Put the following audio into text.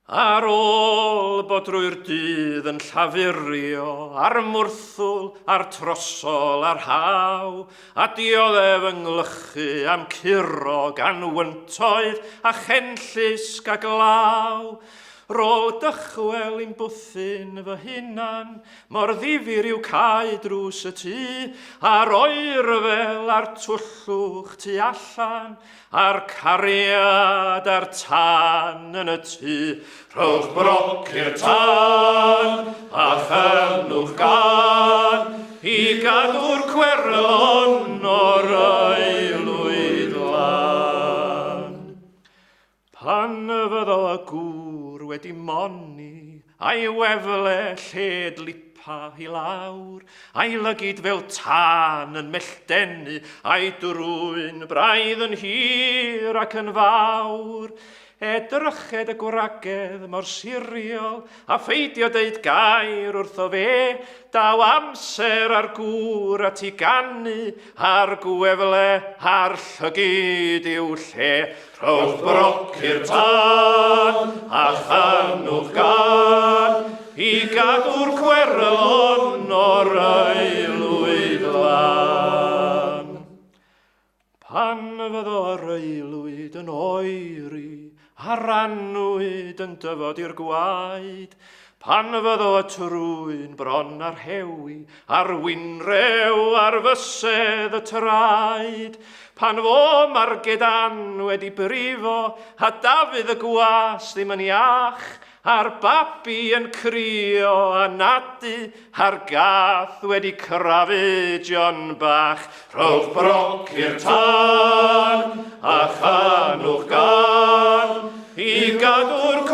Ar ôl bod drwy'r dydd yn llafurio, ar mwrthwl, ar trosol, ar haw, a dioddef yng nglychu am curo gan wyntoedd a chenllysg a glaw. Rôl dychwel i'n bwthyn fy hunan, mor ddifur i'w cael drws y tŷ, a'r oer fel a'r twllwch tu allan, a'r cariad a'r tan yn y tŷ. Rhowch broc i'r tan, a chernwch gan, i gadw'r cwerlon o'r aelwyd lan. Pan fyddo y gŵr wedi monni, a'i wefle lled lipa i lawr, a'i lygyd fel tân yn melltennu, a'i drwyn braidd yn hir ac yn fawr. Edryched y gwragedd mor siriol, a pheidio deud gair wrtho fe, daw amser ar gŵr at ei ganu, a'r gwefle a'r llygyd i'w lle. Rhowch broc i'r tân, a chanwch gan, i gadw'r cwerlon o'r aelwyd lan. Pan fyddo yr aelwyd yn oeri, a'r annwyd yn dyfod i'r gwaed, pan fyddo y trwyn bron ar hewi, a'r winrew ar fysedd y traed, pan fo Margedan wedi brifo, a Dafydd y gwas ddim yn iach, a'r babi yn crio a nadu, a'r gath wedi crafu John bach. Rhowch broc i'r tan, a chanwch gan, i gadw'r